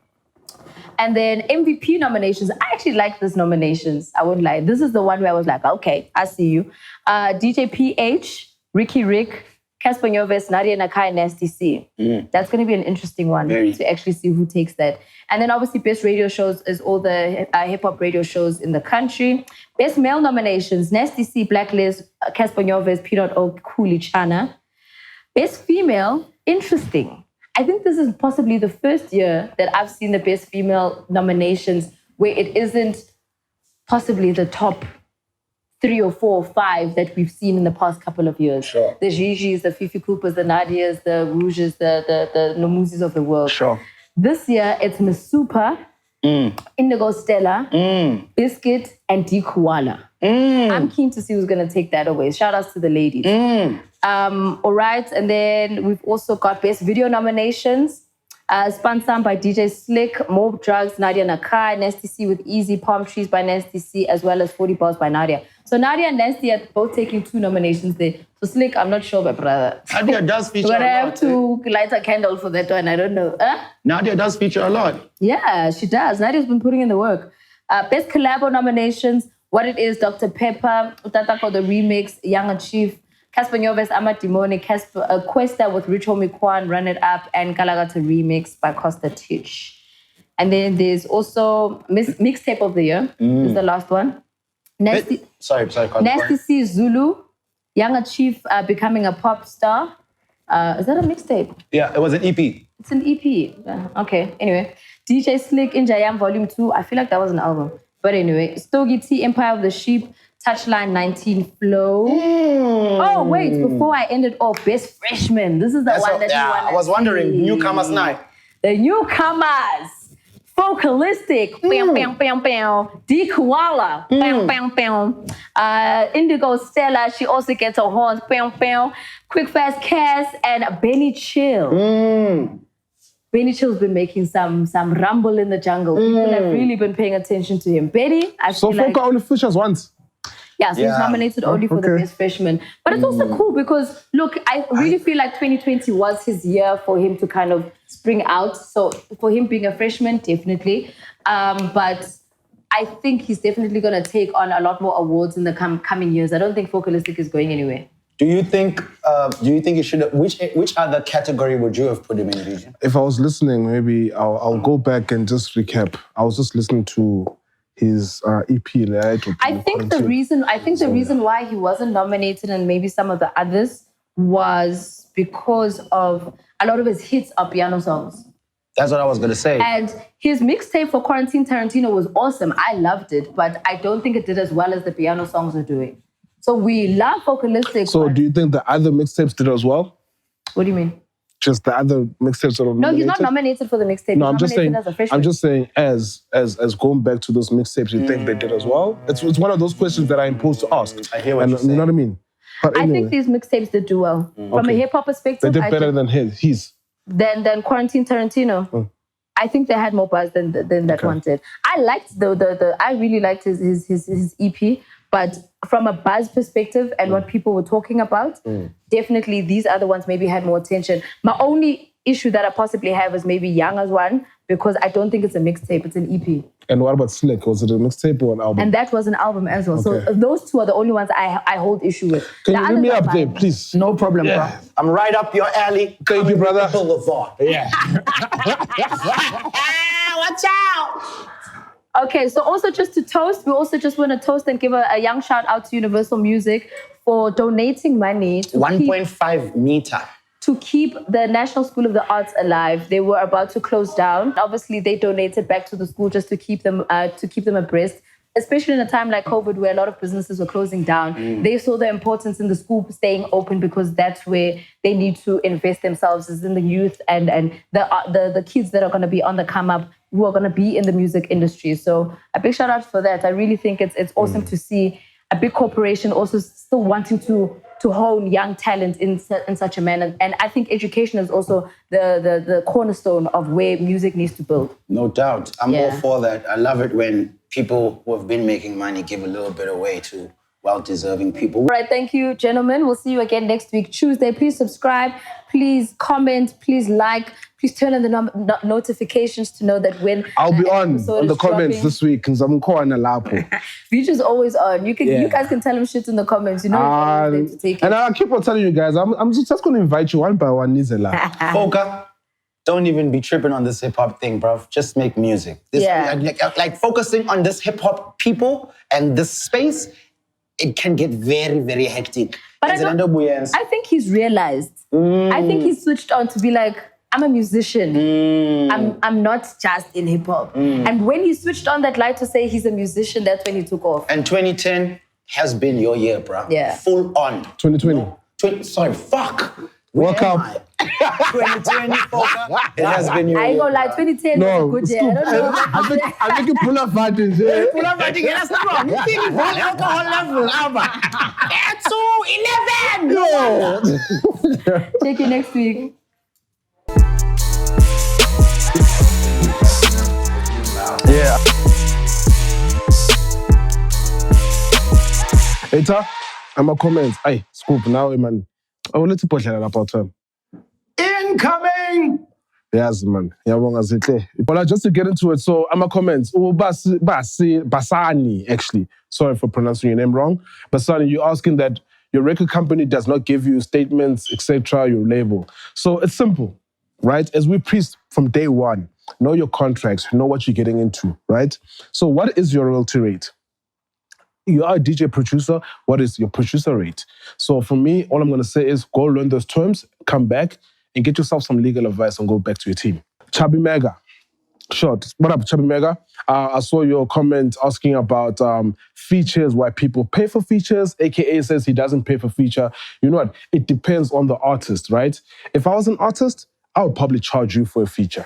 And then MVP nominations. I actually like these nominations. I wouldn't lie. This is the one where I was like, okay, I see you. DJ PH, Ricky Rick, Casper Nyovest, Nadia Nakai, Nasty C. That's going to be an interesting one to actually see who takes that. And then obviously best radio shows is all the hip-hop radio shows in the country. Best male nominations, Nasty C, L.E.S, Casper Nyovest, P.O, Cooley Chana. Best female, interesting. I think this is possibly the first year that I've seen the best female nominations where it isn't possibly the top 3 or 4 or 5 that we've seen in the past couple of years. Sure. The Gigi's, the Fifi Coopers, the Nadias, the Rouges, the Nomuzis of the world. Sure. This year, it's Miss Super, Indigo Stella, Biscuit, and D Koala. I'm keen to see who's going to take that away. Shout outs to the ladies. All right, and then we've also got Best Video nominations. Sponsored by DJ Slick, More Drugs, Nadia Nakai, Nasty C with Easy, Palm Trees by Nasty C, as well as 40 Bars by Nadia. So Nadia and Nasty are both taking 2 nominations there. So Slick, I'm not sure, my brother. Nadia does feature a lot. But I have to light a candle for that one, I don't know. Nadia does feature a lot. Yeah, she does. Nadia's been putting in the work. Best Collabo nominations, What It Is, Dr. Pepper, Utatako the Remix, Younger Chief, Casper Nyovest, Amadimoni, Questa with Rich Homie Kwan, Run It Up, and Galagata Remix by Costa Titch. And then there's also Mixtape of the Year. Is the last one. Sorry. Nasty C Zulu, Young Chief becoming a pop star. Is that a mixtape? Yeah, it was an EP. It's an EP. Okay, anyway. DJ Slick in Jayam Volume 2. I feel like that was an album. But anyway, Stogie T, Empire of the Sheep, Touchline 19 Flow. Oh, wait, before I end it off, Best Freshman. This is the one that you want. I was wondering, Newcomers Night. The Newcomers. Focalistic. D Koala. Indigo Stella, she also gets her horns. Quick Fast Cass and Benny Chill. Benny Chill's been making some rumble in the jungle. People have really been paying attention to him. Benny, I feel like... So Foka only features once? Yeah, so he's nominated only for the Best Freshman. But it's also cool because, look, I really feel like 2020 was his year for him to kind of spring out. So for him being a freshman, definitely. But I think he's definitely going to take on a lot more awards in the coming years. I don't think Focalistic is going anywhere. Do you think you should have, which other category would you have put him in, Vision? If I was listening, maybe I'll go back and just recap. I was just listening to his EP. I think the reason why he wasn't nominated and maybe some of the others was because of a lot of his hits are piano songs. That's what I was going to say. And his mixtape for Quarantine Tarantino was awesome. I loved it, but I don't think it did as well as the piano songs are doing. So we love Focalistic. So do you think the other mixtapes did as well? What do you mean? Just the other mixtapes that are nominated? No, he's not nominated for the mixtape. No, I'm just saying, as going back to those mixtapes, you think they did as well? It's one of those questions that I'm imposed to ask. I hear what you're saying. You know what I mean? But anyway, I think these mixtapes did do well. From a hip-hop perspective, they did better than his. Than Quarantine Tarantino. I think they had more buzz than that one did. I liked I really liked his EP, but from a buzz perspective and what people were talking about, definitely these other ones maybe had more attention. My only issue that I possibly have is maybe Young as one, because I don't think it's a mixtape, it's an EP. And what about Slick? Was it a mixtape or an album? And that was an album as well. Okay. So those two are the only ones I hold issue with. Can you give me up there, please? No problem, bro. I'm right up your alley. Thank you, brother. Yeah. Watch out. Okay, so also just to toast, we also just want to toast and give a young shout out to Universal Music for donating money to 1.5 meter. To keep the National School of the Arts alive. They were about to close down. Obviously, they donated back to the school just to keep them abreast, especially in a time like COVID where a lot of businesses were closing down. They saw the importance in the school staying open because that's where they need to invest themselves, is in the youth and the kids that are going to be on the come up, who are going to be in the music industry. So a big shout out for that. I really think it's awesome to see a big corporation also still wanting to hone young talent in such a manner. And I think education is also the cornerstone of where music needs to build. No doubt. I'm all for that. I love it when people who have been making money give a little bit away to well-deserving people. All right, thank you, gentlemen. We'll see you again next week, Tuesday. Please subscribe, please comment, please like, please turn on the notifications to know that when I'll be on the comments this week because I'm calling a lapo. Vijay's always on. You guys can tell him shit in the comments. You know, to take it. And I keep on telling you guys, I'm just going to invite you one by one, Nizela. Foka, don't even be tripping on this hip hop thing, bro. Just make music. Like focusing on this hip hop people and this space, it can get very, very hectic. But I think he's realized. I think he's switched on to be like, I'm a musician. I'm not just in hip hop. And when he switched on that light to say he's a musician, that's when he took off. And 2010 has been your year, bro. Yeah. Full on. 2020. Sorry, fuck. Welcome. 2020, Foka. It has been your year. I ain't gonna lie, 2010 was a good year. I don't know. I think you pull up fighting. Pull up fighting, that's wrong. You think it's all alcohol level, It's 11. Take you next week. Yeah. Eta, amacomments. Ay, scoop now, man. Oh, let's put that about time. Incoming! Yes, man. But just to get into it, so amacomments. Basani, actually. Sorry for pronouncing your name wrong. Basani, you're asking that your record company does not give you statements, etc., your label. So it's simple, right? As we preached from day one, know your contracts, know what you're getting into, right? So what is your royalty rate? You are a DJ producer, what is your producer rate? So for me, all I'm going to say is go learn those terms, come back, and get yourself some legal advice and go back to your team. Chubby Mega. Short. What up, Chubby Mega? I saw your comment asking about features, why people pay for features. AKA says he doesn't pay for feature. You know what? It depends on the artist, right? If I was an artist, I would probably charge you for a feature.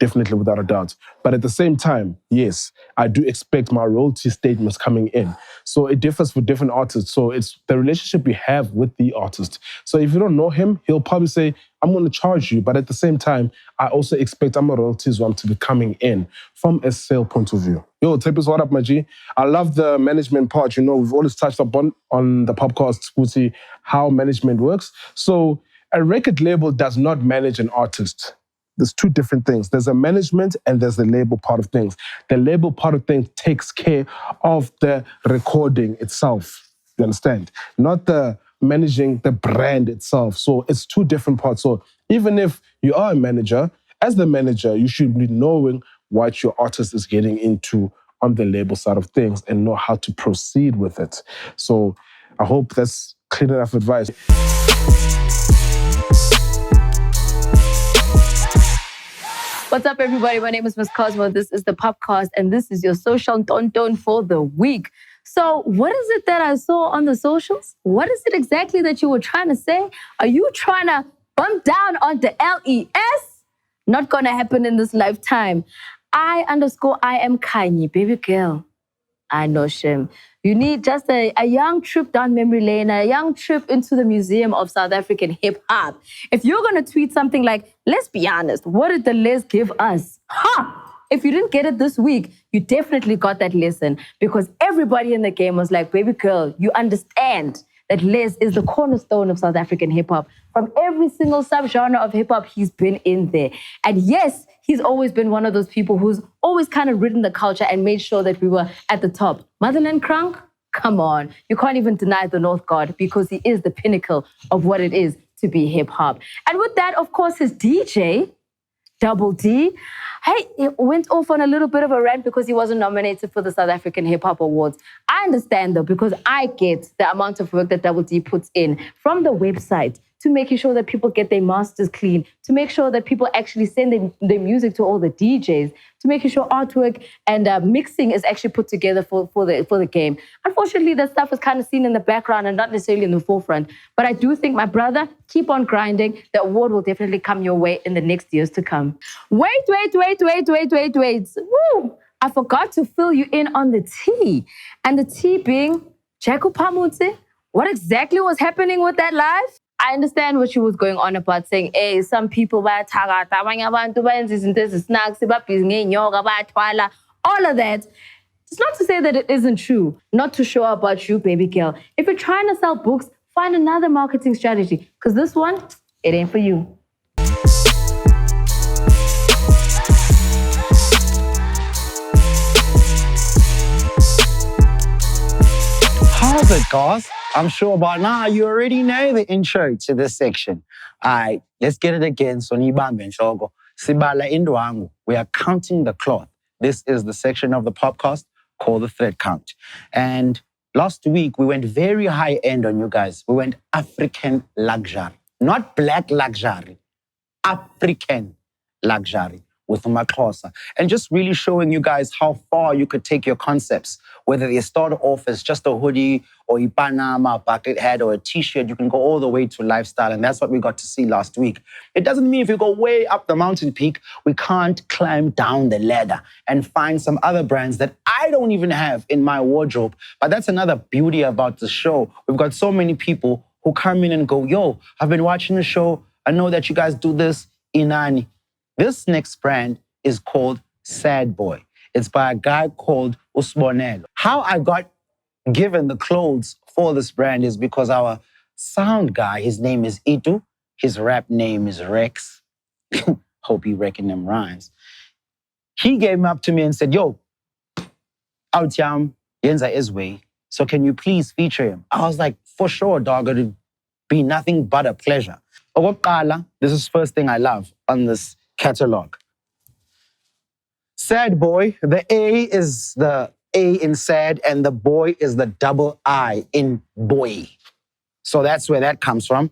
Definitely, without a doubt. But at the same time, yes, I do expect my royalty statements coming in. So it differs for different artists. So it's the relationship you have with the artist. So if you don't know him, he'll probably say, I'm going to charge you. But at the same time, I also expect my royalties to be coming in from a sale point of view. Yo, Tepis, what up, my G? I love the management part. You know, we've always touched upon on the POPcast, Scooty, how management works. So a record label does not manage an artist. There's two different things. There's a management and there's the label part of things. The label part of things takes care of the recording itself. You understand? Not the managing the brand itself. So it's two different parts. So even if you are a manager, as the manager, you should be knowing what your artist is getting into on the label side of things and know how to proceed with it. So I hope that's clear enough advice. What's up, everybody? My name is Miss Cosmo. This is the POPcast, and this is your social tonton for the week. So what is it that I saw on the socials? What is it exactly that you were trying to say? Are you trying to bump down on the L.E.S? Not going to happen in this lifetime. I am Kanye, baby girl. I know shame. You need just a young trip down memory lane, a young trip into the Museum of South African Hip Hop. If you're going to tweet something like, let's be honest, what did the L.E.S give us? If you didn't get it this week, you definitely got that lesson, because everybody in the game was like, baby girl, you understand that L.E.S is the cornerstone of South African hip hop. From every single subgenre of hip hop, he's been in there. And yes, he's always been one of those people who's always kind of ridden the culture and made sure that we were at the top. Motherland Crunk? Come on. You can't even deny the North God, because he is the pinnacle of what it is to be hip hop. And with that, of course, his DJ, Double D, hey, he went off on a little bit of a rant because he wasn't nominated for the South African Hip Hop Awards. I understand, though, because I get the amount of work that Double D puts in from the website to making sure that people get their masters clean, to make sure that people actually send their music to all the DJs, to making sure artwork and mixing is actually put together for the game. Unfortunately, that stuff is kind of seen in the background and not necessarily in the forefront. But I do think, my brother, keep on grinding. The award will definitely come your way in the next years to come. Wait. Woo! I forgot to fill you in on the tea. And the tea being Jaco Pamutse. What exactly was happening with that live? I understand what she was going on about, saying, hey, some people bayathakatha, abanye abantu bayenza izinto ezisnacks, babhizi ngeenyoka, bayathwala, all of that. It's not to say that it isn't true, not to show about you, baby girl. If you're trying to sell books, find another marketing strategy, because this one, it ain't for you. How's it, guys? I'm sure by now you already know the intro to this section. All right, let's get it again. So nibambe nhloko. Sibala indwangu. We are counting the cloth. This is the section of the POPcast called the thread count. And last week we went very high end on you guys. We went African luxury, not black luxury, African luxury with Makhosa, and just really showing you guys how far you could take your concepts. Whether they start off as just a hoodie or a Panama, a bucket hat or a t-shirt, you can go all the way to lifestyle. And that's what we got to see last week. It doesn't mean if you go way up the mountain peak, we can't climb down the ladder and find some other brands that I don't even have in my wardrobe. But that's another beauty about the show. We've got so many people who come in and go, yo, I've been watching the show. I know that you guys do this, Inani. This next brand is called Sad Boy. It's by a guy called Usbonelo. How I got given the clothes for this brand is because our sound guy, his name is Itu. His rap name is Rex. Hope he reckoned them rhymes. He gave up to me and said, yo, Autiam Yenza Iswe, so can you please feature him? I was like, for sure, dog. It'd be nothing but a pleasure. This is the first thing I love on this catalog. Sad boy. The A is the A in sad, and the boy is the double I in boy. So that's where that comes from.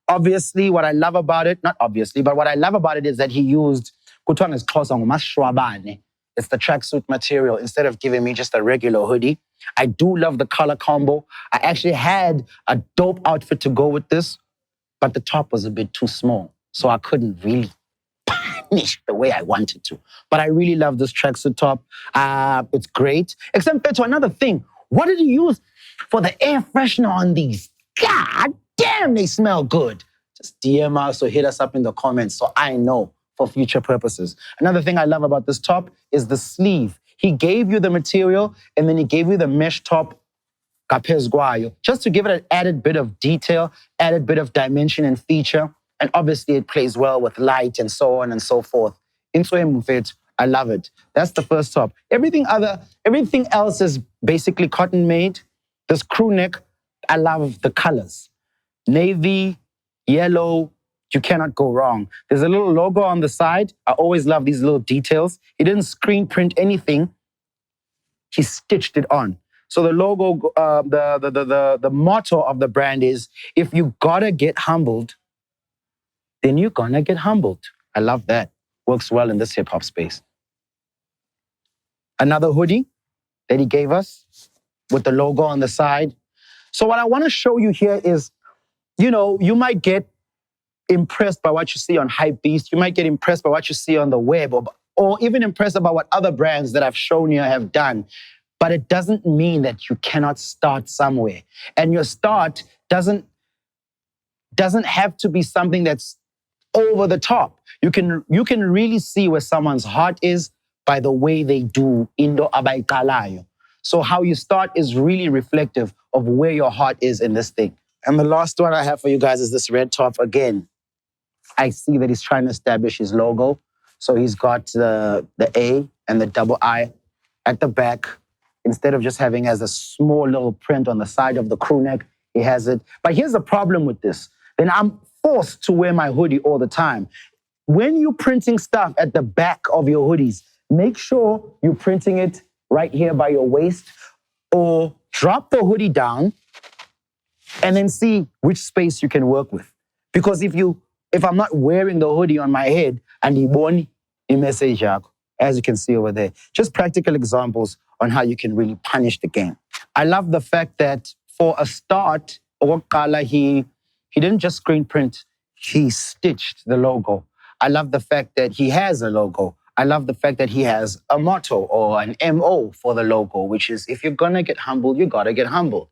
Obviously, what I love about it, not obviously, but what I love about it is that he used, it's the tracksuit material instead of giving me just a regular hoodie. I do love the color combo. I actually had a dope outfit to go with this, but the top was a bit too small, so I couldn't really punish the way I wanted to. But I really love this tracksuit top. It's great. Except for another thing, what did you use for the air freshener on these? God damn, they smell good. Just DM us or hit us up in the comments so I know for future purposes. Another thing I love about this top is the sleeve. He gave you the material and then he gave you the mesh top just to give it an added bit of detail, added bit of dimension and feature. And obviously it plays well with light and so on and so forth. I love it. That's the first top. Everything else is basically cotton made. This crew neck, I love the colors. Navy, yellow, you cannot go wrong. There's a little logo on the side. I always love these little details. He didn't screen print anything. He stitched it on. So the logo, the motto of the brand is, if you gotta get humbled, then you're gonna get humbled. I love that. Works well in this hip hop space. Another hoodie that he gave us with the logo on the side. So what I want to show you here is, you might get impressed by what you see on Hypebeast. You might get impressed by what you see on the web, or even impressed about what other brands that I've shown you have done. But it doesn't mean that you cannot start somewhere. And your start doesn't have to be something that's over the top. You can really see where someone's heart is by the way they do Indo Abaikalayo. So how you start is really reflective of where your heart is in this thing. And the last one I have for you guys is this red top. Again, I see that he's trying to establish his logo. So he's got the A and the double I at the back. Instead of just having as a small little print on the side of the crew neck, he has it. But here's the problem with this. Then I'm forced to wear my hoodie all the time. When you're printing stuff at the back of your hoodies, make sure you're printing it right here by your waist, or drop the hoodie down and then see which space you can work with. Because if I'm not wearing the hoodie on my head and iboni message, as you can see over there, just practical examples on how you can really punish the game. I love the fact that for a start, he didn't just screen print, he stitched the logo. I love the fact that he has a logo. I love the fact that he has a motto or an MO for the logo, which is, if you're gonna get humbled, you gotta get humbled.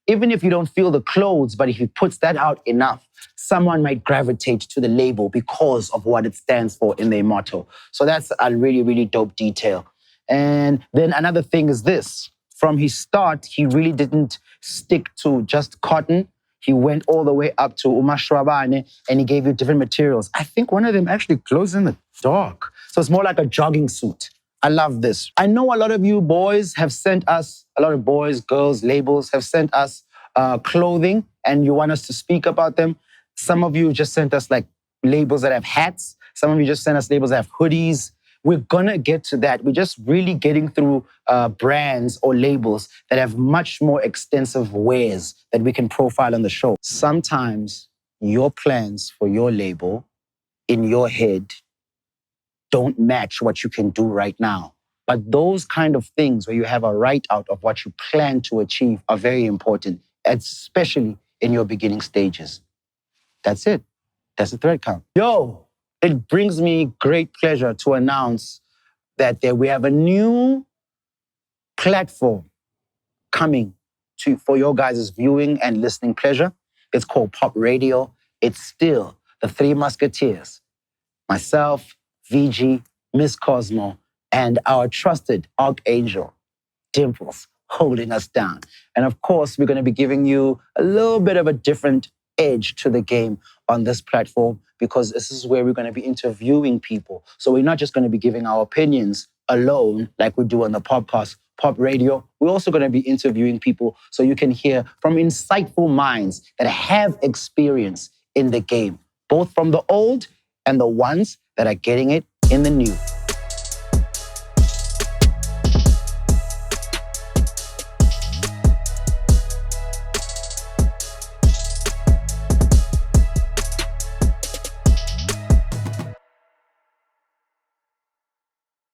Even if you don't feel the clothes, but if he puts that out enough, someone might gravitate to the label because of what it stands for in their motto. So that's a really, really dope detail. And then another thing is this. From his start, he really didn't stick to just cotton. He went all the way up to umashwabane and he gave you different materials. I think one of them actually glows in the dark. So it's more like a jogging suit. I love this. I know a lot of you boys have sent us, a lot of boys, girls, labels have sent us clothing and you want us to speak about them. Some of you just sent us like labels that have hats. Some of you just sent us labels that have hoodies. We're gonna get to that. We're just really getting through brands or labels that have much more extensive wares that we can profile on the show. Sometimes your plans for your label in your head don't match what you can do right now. But those kind of things where you have a write-out of what you plan to achieve are very important, especially in your beginning stages. That's it. That's the thread count. Yo, it brings me great pleasure to announce that we have a new platform coming for your guys' viewing and listening pleasure. It's called Pop Radio. It's still the Three Musketeers. Myself, VG, Miss Cosmo, and our trusted Archangel, Dimples, holding us down. And of course, we're going to be giving you a little bit of a different edge to the game on this platform, because this is where we're going to be interviewing people. So we're not just going to be giving our opinions alone like we do on the podcast, Pop Radio. We're also going to be interviewing people so you can hear from insightful minds that have experience in the game, both from the old and the ones that are getting it in the new.